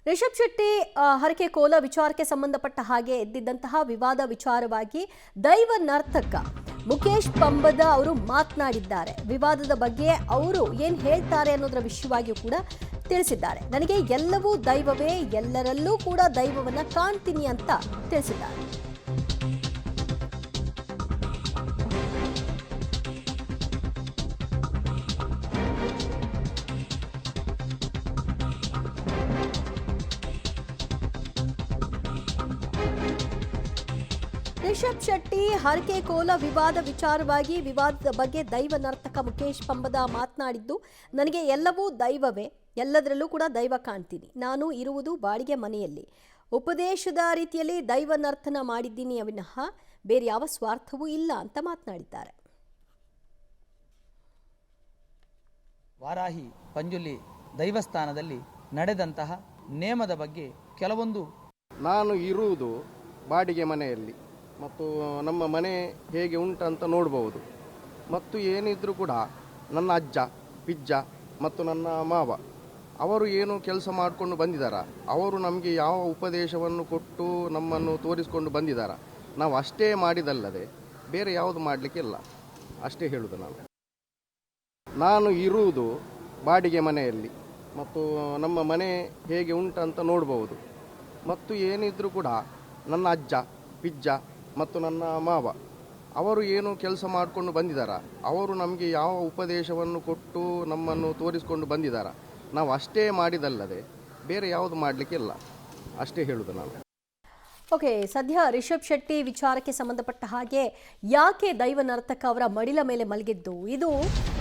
ರಿಷಬ್ ಶೆಟ್ಟಿ ಹರಕೆ ಕೋಲ ವಿಚಾರಕ್ಕೆ ಸಂಬಂಧಪಟ್ಟ ಹಾಗೆ ಎದ್ದಿದ್ದಂತಹ ವಿವಾದ ವಿಚಾರವಾಗಿ ದೈವ ನರ್ತಕ ಮುಕೇಶ್ ಪಂಬದ ಅವರು ಮಾತನಾಡಿದ್ದಾರೆ. ವಿವಾದದ ಬಗ್ಗೆ ಅವರು ಏನು ಹೇಳ್ತಾರೆ ಅನ್ನೋದರ ವಿಷಯವಾಗಿಯೂ ಕೂಡ ತಿಳಿಸಿದ್ದಾರೆ. ನನಗೆ ಎಲ್ಲವೂ ದೈವವೇ, ಎಲ್ಲರಲ್ಲೂ ಕೂಡ ದೈವವನ್ನ ಕಾಣ್ತೀನಿ ಅಂತ ತಿಳಿಸಿದ್ದಾರೆ. ರಿಷಬ್ ಶೆಟ್ಟಿ ಹರಕೆ ಕೋಲ ವಿವಾದದ ಬಗ್ಗೆ ದೈವ ನರ್ತಕ ಮುಕೇಶ್ ಪಂಬದ ಮಾತನಾಡಿದ್ದು, ನನಗೆ ಎಲ್ಲವೂ ದೈವವೇ, ಎಲ್ಲದರಲ್ಲೂ ಕೂಡ ದೈವ ಕಾಣ್ತೀನಿ. ನಾನು ಇರುವುದು ಬಾಡಿಗೆ ಮನೆಯಲ್ಲಿ. ಉಪದೇಶದ ರೀತಿಯಲ್ಲಿ ದೈವ ನರ್ತನ ಮಾಡಿದ್ದೀನಿ ವಿನಃ ಬೇರೆ ಯಾವ ಸ್ವಾರ್ಥವೂ ಇಲ್ಲ ಅಂತ ಮಾತನಾಡಿದ್ದಾರೆ. ವಾರಾಹಿ ಪಂಜುಲಿ ದೈವಸ್ಥಾನದಲ್ಲಿ ನಡೆದಂತಹ ನೇಮದ ಬಗ್ಗೆ ಕೆಲವೊಂದು. ನಾನು ಇರುವುದು ಬಾಡಿಗೆ ಮನೆಯಲ್ಲಿ ಮತ್ತು ನಮ್ಮ ಮನೆ ಹೇಗೆ ಉಂಟಂತ ನೋಡ್ಬೋದು. ಮತ್ತು ಏನಿದ್ರೂ ಕೂಡ ನನ್ನ ಅಜ್ಜ ಪಿಜ್ಜ ಮತ್ತು ನನ್ನ ಮಾವ ಅವರು ಏನು ಕೆಲಸ ಮಾಡಿಕೊಂಡು ಬಂದಿದ್ದಾರ, ಅವರು ನಮಗೆ ಯಾವ ಉಪದೇಶವನ್ನು ಕೊಟ್ಟು ನಮ್ಮನ್ನು ತೋರಿಸಿಕೊಂಡು ಬಂದಿದ್ದಾರ, ನಾವು ಅಷ್ಟೇ ಮಾಡಿದಲ್ಲದೆ ಬೇರೆ ಯಾವುದು ಮಾಡಲಿಕ್ಕಿಲ್ಲ, ಅಷ್ಟೇ ಹೇಳುವುದು. ನಾನು ಇರುವುದು ಬಾಡಿಗೆ ಮನೆಯಲ್ಲಿ ಮತ್ತು ನಮ್ಮ ಮನೆ ಹೇಗೆ ಉಂಟಂತ ನೋಡ್ಬೋದು. ಮತ್ತು ಏನಿದ್ರೂ ಕೂಡ ನನ್ನ ಅಜ್ಜ ಪಿಜ್ಜ ಮತ್ತು ನನ್ನ ಮಾವ ಅವರು ಏನು ಕೆಲಸ ಮಾಡಿಕೊಂಡು ಬಂದಿದ್ದಾರ, ಅವರು ನಮಗೆ ಯಾವ ಉಪದೇಶವನ್ನು ಕೊಟ್ಟು ನಮ್ಮನ್ನು ತೋರಿಸಿಕೊಂಡು ಬಂದಿದ್ದಾರ, ನಾವು ಅಷ್ಟೇ ಮಾಡಿದಲ್ಲದೆ ಬೇರೆ ಯಾವುದು ಮಾಡಲಿಕ್ಕಿಲ್ಲ, ಅಷ್ಟೇ ಹೇಳುವುದು ನಾನು. ಓಕೆ, ಸದ್ಯ ರಿಷಬ್ ಶೆಟ್ಟಿ ವಿಚಾರಕ್ಕೆ ಸಂಬಂಧಪಟ್ಟ ಹಾಗೆ ಯಾಕೆ ದೈವ ನರ್ತಕ ಅವರ ಮಡಿಲ ಮೇಲೆ ಮಲಗಿದ್ದು, ಇದು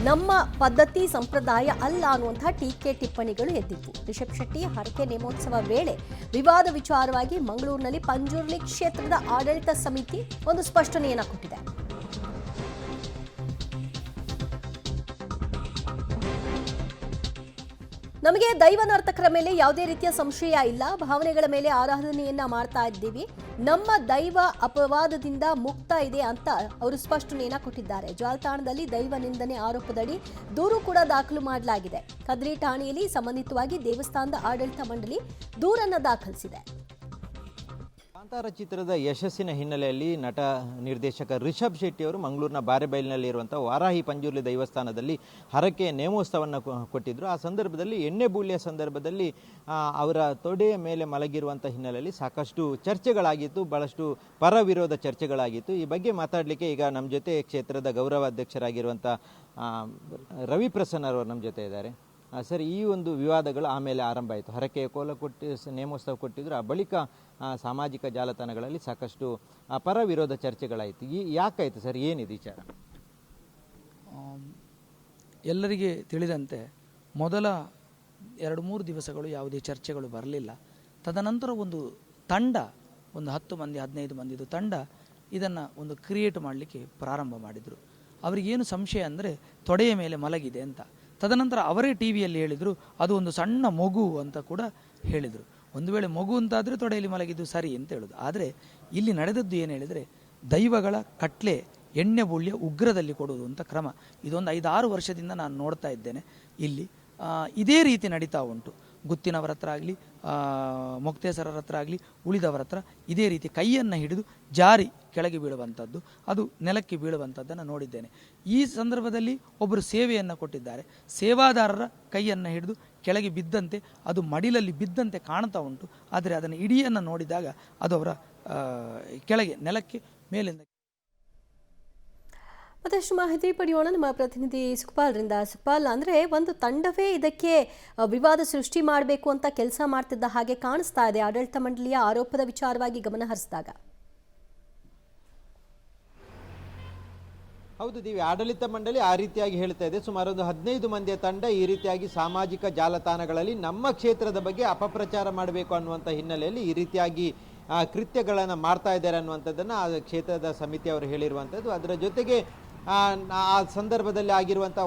ನಮ್ಮ ಪದ್ಧತಿ ಸಂಪ್ರದಾಯ ಅಲ್ಲ ಅನ್ನುವಂತಹ ಟೀಕೆ ಟಿಪ್ಪಣಿಗಳು ಎದ್ದಿತ್ತು. ರಿಷಬ್ ಶೆಟ್ಟಿ ಹರಕೆ ನೇಮೋತ್ಸವ ವೇಳೆ ವಿವಾದ ವಿಚಾರವಾಗಿ ಮಂಗಳೂರಿನಲ್ಲಿ ಪಂಜುರ್ಲಿ ಕ್ಷೇತ್ರದ ಆಡಳಿತ ಸಮಿತಿ ಒಂದು ಸ್ಪಷ್ಟನೆಯನ್ನು ಕೊಟ್ಟಿದೆ. ನಮಗೆ ದೈವ ನರ್ತಕರ ಮೇಲೆ ಯಾವುದೇ ರೀತಿಯ ಸಂಶಯ ಇಲ್ಲ, ಭಾವನೆಗಳ ಮೇಲೆ ಆರಾಧನೆಯನ್ನ ಮಾಡ್ತಾ ಇದ್ದೀವಿ, ನಮ್ಮ ದೈವ ಅಪವಾದದಿಂದ ಮುಕ್ತ ಇದೆ ಅಂತ ಅವರು ಸ್ಪಷ್ಟನೆಯನ್ನ ಕೊಟ್ಟಿದ್ದಾರೆ. ಜಾಲತಾಣದಲ್ಲಿ ದೈವ ನಿಂದನೆ ಆರೋಪದಡಿ ದೂರು ಕೂಡ ದಾಖಲು ಮಾಡಲಾಗಿದೆ. ಕದ್ರಿ ಠಾಣೆಯಲ್ಲಿ ಸಂಬಂಧಿತವಾಗಿ ದೇವಸ್ಥಾನದ ಆಡಳಿತ ಮಂಡಳಿ ದೂರನ್ನ ದಾಖಲಿಸಿದೆ. ಕಾಂತಾರ ಚಿತ್ರದ ಯಶಸ್ಸಿನ ಹಿನ್ನೆಲೆಯಲ್ಲಿ ನಟ ನಿರ್ದೇಶಕ ರಿಷಬ್ ಶೆಟ್ಟಿ ಅವರು ಮಂಗಳೂರಿನ ಬಾರೆಬೈಲಿನಲ್ಲಿರುವಂಥ ವಾರಾಹಿ ಪಂಜುರ್ಲಿ ದೈವಸ್ಥಾನದಲ್ಲಿ ಹರಕೆ ನೇಮೋತ್ಸವವನ್ನು ಕೊಟ್ಟಿದ್ದರು. ಆ ಸಂದರ್ಭದಲ್ಲಿ ಎಣ್ಣೆ ಬೂಳಿಯ ಸಂದರ್ಭದಲ್ಲಿ ಅವರ ತೊಡೆಯ ಮೇಲೆ ಮಲಗಿರುವಂಥ ಹಿನ್ನೆಲೆಯಲ್ಲಿ ಸಾಕಷ್ಟು ಚರ್ಚೆಗಳಾಗಿತ್ತು, ಭಾಳಷ್ಟು ಪರ ವಿರೋಧ ಚರ್ಚೆಗಳಾಗಿತ್ತು. ಈ ಬಗ್ಗೆ ಮಾತಾಡಲಿಕ್ಕೆ ಈಗ ನಮ್ಮ ಜೊತೆ ಕ್ಷೇತ್ರದ ಗೌರವಾಧ್ಯಕ್ಷರಾಗಿರುವಂಥ ರವಿ ಪ್ರಸನ್ನರವರು ನಮ್ಮ ಜೊತೆ ಇದ್ದಾರೆ. ಸರ್, ಈ ಒಂದು ವಿವಾದಗಳು ಆಮೇಲೆ ಆರಂಭ ಆಯಿತು. ಹರಕೆ ಕೋಲ ನೇಮೋತ್ಸವ ಕೊಟ್ಟಿದ್ರು, ಆ ಬಳಿಕ ಸಾಮಾಜಿಕ ಜಾಲತಾಣಗಳಲ್ಲಿ ಸಾಕಷ್ಟು ಪರ ವಿರೋಧ ಚರ್ಚೆಗಳಾಯಿತು. ಯಾಕಾಯಿತು ಸರ್, ಏನಿದೆ ವಿಚಾರ? ಎಲ್ಲರಿಗೆ ತಿಳಿದಂತೆ ಮೊದಲ 2-3 ದಿವಸಗಳು ಯಾವುದೇ ಚರ್ಚೆಗಳು ಬರಲಿಲ್ಲ. ತದನಂತರ ಒಂದು ತಂಡ, ಒಂದು 10 ಮಂದಿ 15 ಮಂದಿದು ತಂಡ ಇದನ್ನು ಒಂದು ಕ್ರಿಯೇಟ್ ಮಾಡಲಿಕ್ಕೆ ಪ್ರಾರಂಭ ಮಾಡಿದರು. ಅವರಿಗೇನು ಸಂಶಯ ಅಂದರೆ ತೊಡೆಯ ಮೇಲೆ ಮಲಗಿದೆ ಅಂತ. ತದನಂತರ ಅವರೇ ಟಿ ವಿಯಲ್ಲಿ ಹೇಳಿದರು ಅದು ಒಂದು ಸಣ್ಣ ಮಗು ಅಂತ ಕೂಡ ಹೇಳಿದರು. ಒಂದು ವೇಳೆ ಮಗು ಅಂತಾದರೆ ತೊಡೆಯಲ್ಲಿ ಮಲಗಿದ್ದು ಸರಿ ಅಂತ ಹೇಳೋದು. ಆದರೆ ಇಲ್ಲಿ ನಡೆದದ್ದು ಏನು ಹೇಳಿದರೆ, ದೈವಗಳ ಕಟ್ಲೆ ಎಣ್ಣೆ ಬುಳ್ಳಿಯ ಉಗ್ರದಲ್ಲಿ ಕೊಡುವುದು ಅಂತ ಕ್ರಮ ಇದೊಂದು 5-6 ವರ್ಷದಿಂದ ನಾನು ನೋಡ್ತಾ ಇದ್ದೇನೆ. ಇಲ್ಲಿ ಇದೇ ರೀತಿ ನಡೀತಾ ಉಂಟು. ಗುತ್ತಿನವರ ಹತ್ರ ಆಗಲಿ, ಮೊಕ್ತೇಸರರ ಹತ್ರ ಆಗಲಿ, ಉಳಿದವರ ಹತ್ರ ಇದೇ ರೀತಿ ಕೈಯನ್ನು ಹಿಡಿದು ಜಾರಿ ಕೆಳಗೆ ಬೀಳುವಂಥದ್ದು, ಅದು ನೆಲಕ್ಕೆ ಬೀಳುವಂಥದ್ದನ್ನು ನೋಡಿದ್ದೇನೆ. ಈ ಸಂದರ್ಭದಲ್ಲಿ ಒಬ್ಬರು ಸೇವೆಯನ್ನು ಕೊಟ್ಟಿದ್ದಾರೆ, ಸೇವಾದಾರರ ಕೈಯನ್ನು ಹಿಡಿದು ಕೆಳಗೆ ಬಿದ್ದಂತೆ, ಅದು ಮಡಿಲಲ್ಲಿ ಬಿದ್ದಂತೆ ಕಾಣ್ತಾ ಉಂಟು. ಆದರೆ ಅದನ್ನು ಇಡಿಯನ್ನು ನೋಡಿದಾಗ ಅದು ಅವರ ಕೆಳಗೆ ನೆಲಕ್ಕೆ ಮೇಲಿಂದ. ಮತ್ತಷ್ಟು ಮಾಹಿತಿ ಪಡೆಯೋಣ ನಮ್ಮ ಪ್ರತಿನಿಧಿ ಸುಖಪಾಲ್ರಿಂದ. ಸುಖಪಾಲ್, ಅಂದರೆ ಒಂದು ತಂಡವೇ ಇದಕ್ಕೆ ವಿವಾದ ಸೃಷ್ಟಿ ಮಾಡಬೇಕು ಅಂತ ಕೆಲಸ ಮಾಡ್ತಿದ್ದ ಹಾಗೆ ಕಾಣಿಸ್ತಾ ಇದೆ ಆಡಳಿತ ಮಂಡಳಿಯ ಆರೋಪದ ವಿಚಾರವಾಗಿ ಗಮನ ಹರಿಸಿದಾಗ. ಹೌದು ದಿವ್ಯ, ಆಡಳಿತ ಮಂಡಳಿ ಆ ರೀತಿಯಾಗಿ ಹೇಳ್ತಾ ಇದೆ. ಸುಮಾರು ಒಂದು 15 ಮಂದಿಯ ತಂಡ ಈ ರೀತಿಯಾಗಿ ಸಾಮಾಜಿಕ ಜಾಲತಾಣಗಳಲ್ಲಿ ನಮ್ಮ ಕ್ಷೇತ್ರದ ಬಗ್ಗೆ ಅಪಪ್ರಚಾರ ಮಾಡಬೇಕು ಅನ್ನುವಂಥ ಹಿನ್ನೆಲೆಯಲ್ಲಿ ಈ ರೀತಿಯಾಗಿ ಕೃತ್ಯಗಳನ್ನು ಮಾಡ್ತಾ ಇದ್ದಾರೆ ಅನ್ನುವಂಥದ್ದನ್ನು ಆ ಕ್ಷೇತ್ರದ ಸಮಿತಿ ಅವರು ಹೇಳಿರುವಂಥದ್ದು. ಅದರ ಜೊತೆಗೆ ಆ ಸಂದರ್ಭದಲ್ಲಿ ಆಗಿರುವಂಥ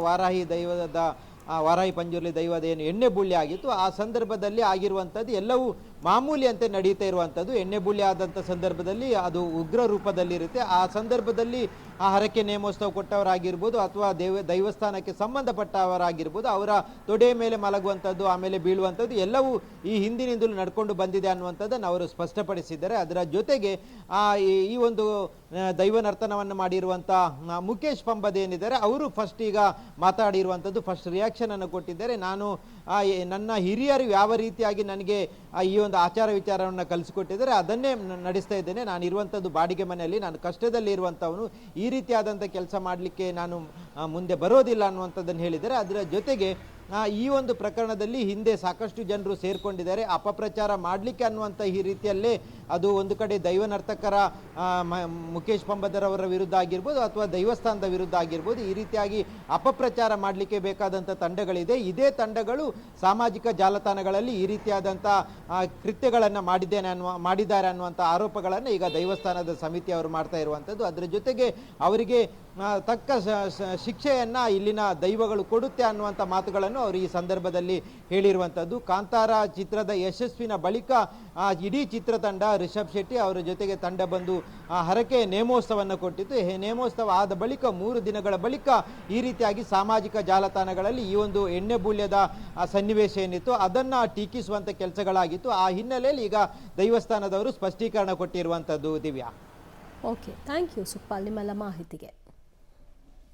ವಾರಾಹಿ ಪಂಜುರ್ಲಿ ದೈವದ ಏನು ಎಣ್ಣೆ ಬುಳ್ಳಿ ಆಗಿತ್ತು, ಆ ಸಂದರ್ಭದಲ್ಲಿ ಆಗಿರುವಂಥದ್ದು ಎಲ್ಲವೂ ಮಾಮೂಲಿಯಂತೆ ನಡೀತಾ ಇರುವಂಥದ್ದು. ಎಣ್ಣೆ ಬುಳ್ಳಿ ಆದಂಥ ಸಂದರ್ಭದಲ್ಲಿ ಅದು ಉಗ್ರ ರೂಪದಲ್ಲಿರುತ್ತೆ. ಆ ಸಂದರ್ಭದಲ್ಲಿ ಆ ಹರಕೆ ನೇಮೋತ್ಸವ ಕೊಟ್ಟವರಾಗಿರ್ಬೋದು ಅಥವಾ ದೈವಸ್ಥಾನಕ್ಕೆ ಸಂಬಂಧಪಟ್ಟವರಾಗಿರ್ಬೋದು, ಅವರ ತೊಡೆ ಮೇಲೆ ಮಲಗುವಂಥದ್ದು, ಆಮೇಲೆ ಬೀಳುವಂಥದ್ದು ಎಲ್ಲವೂ ಈ ಹಿಂದಿನಿಂದಲೂ ನಡ್ಕೊಂಡು ಬಂದಿದೆ ಅನ್ನುವಂಥದ್ದನ್ನು ಅವರು ಸ್ಪಷ್ಟಪಡಿಸಿದ್ದಾರೆ. ಅದರ ಜೊತೆಗೆ ಈ ಒಂದು ದೈವ ನರ್ತನವನ್ನು ಮಾಡಿರುವಂಥ ಮುಖೇಶ್ ಪಂಬದ್ ಏನಿದ್ದಾರೆ ಅವರು ಫಸ್ಟ್ ಈಗ ಮಾತಾಡಿರುವಂಥದ್ದು, ಫಸ್ಟ್ ರಿಯಾಕ್ಷನ್ ಅನ್ನು ಕೊಟ್ಟಿದ್ದಾರೆ. ನಾನು ನನ್ನ ಹಿರಿಯರು ಯಾವ ರೀತಿಯಾಗಿ ನನಗೆ ಈ ಒಂದು ಆಚಾರ ವಿಚಾರವನ್ನು ಕಲಿಸಿಕೊಟ್ಟಿದ್ದಾರೆ ಅದನ್ನೇ ನಡೆಸ್ತಾ ಇದ್ದೇನೆ. ನಾನು ಇರುವಂಥದ್ದು ಬಾಡಿಗೆ ಮನೆಯಲ್ಲಿ, ನಾನು ಕಷ್ಟದಲ್ಲಿ ಇರುವಂಥವನು, ಈ ರೀತಿಯಾದಂಥ ಕೆಲಸ ಮಾಡಲಿಕ್ಕೆ ನಾನು ಮುಂದೆ ಬರೋದಿಲ್ಲ ಅನ್ನುವಂಥದ್ದನ್ನು ಹೇಳಿದ್ದಾರೆ. ಅದರ ಜೊತೆಗೆ ಈ ಒಂದು ಪ್ರಕರಣದಲ್ಲಿ ಹಿಂದೆ ಸಾಕಷ್ಟು ಜನರು ಸೇರ್ಕೊಂಡಿದ್ದಾರೆ, ಅಪಪ್ರಚಾರ ಮಾಡಲಿಕ್ಕೆ ಅನ್ನುವಂಥ ಈ ರೀತಿಯಲ್ಲೇ ಅದು ಒಂದು ಕಡೆ ದೈವ ನರ್ತಕರ ಮುಖೇಶ್ ಪಂಬದರ್ ಅವರ ವಿರುದ್ಧ ಆಗಿರ್ಬೋದು ಅಥವಾ ದೇವಸ್ಥಾನದ ವಿರುದ್ಧ ಆಗಿರ್ಬೋದು, ಈ ರೀತಿಯಾಗಿ ಅಪಪ್ರಚಾರ ಮಾಡಲಿಕ್ಕೆ ಬೇಕಾದಂಥ ತಂಡಗಳಿದೆ. ಇದೇ ತಂಡಗಳು ಸಾಮಾಜಿಕ ಜಾಲತಾಣಗಳಲ್ಲಿ ಈ ರೀತಿಯಾದಂಥ ಕೃತ್ಯಗಳನ್ನು ಮಾಡಿದ್ದಾರೆ ಅನ್ನುವಂಥ ಆರೋಪಗಳನ್ನು ಈಗ ದೈವಸ್ಥಾನದ ಸಮಿತಿ ಅವರು ಮಾಡ್ತಾ ಇರುವಂಥದ್ದು. ಅದರ ಜೊತೆಗೆ ಅವರಿಗೆ ತಕ್ಕ ಶಿಕ್ಷೆಯನ್ನ ಇಲ್ಲಿನ ದೈವಗಳು ಕೊಡುತ್ತೆ ಅನ್ನುವಂಥ ಮಾತುಗಳನ್ನು ಅವರು ಈ ಸಂದರ್ಭದಲ್ಲಿ ಹೇಳಿರುವಂಥದ್ದು. ಕಾಂತಾರ ಚಿತ್ರದ ಯಶಸ್ವಿನ ಬಳಿಕ ಇಡೀ ಚಿತ್ರತಂಡ ರಿಷಬ್ ಶೆಟ್ಟಿ ಅವರ ಜೊತೆಗೆ ತಂಡ ಬಂದು ಹರಕೆ ನೇಮೋತ್ಸವವನ್ನು ಕೊಟ್ಟಿತ್ತು. ನೇಮೋತ್ಸವ ಆದ ಬಳಿಕ 3 ದಿನಗಳ ಬಳಿಕ ಈ ರೀತಿಯಾಗಿ ಸಾಮಾಜಿಕ ಜಾಲತಾಣಗಳಲ್ಲಿ ಈ ಒಂದು ಎಣ್ಣೆ ಬೂಳ್ಯದ ಸನ್ನಿವೇಶ ಏನಿತ್ತು ಅದನ್ನು ಟೀಕಿಸುವಂಥ ಕೆಲಸಗಳಾಗಿತ್ತು. ಆ ಹಿನ್ನೆಲೆಯಲ್ಲಿ ಈಗ ದೈವಸ್ಥಾನದವರು ಸ್ಪಷ್ಟೀಕರಣ ಕೊಟ್ಟಿರುವಂಥದ್ದು. ದಿವ್ಯಾ. ಓಕೆ, ಥ್ಯಾಂಕ್ ಯು ಸುಪ್ಪಾಲ್ ನಿಮ್ಮೆಲ್ಲ ಮಾಹಿತಿಗೆ.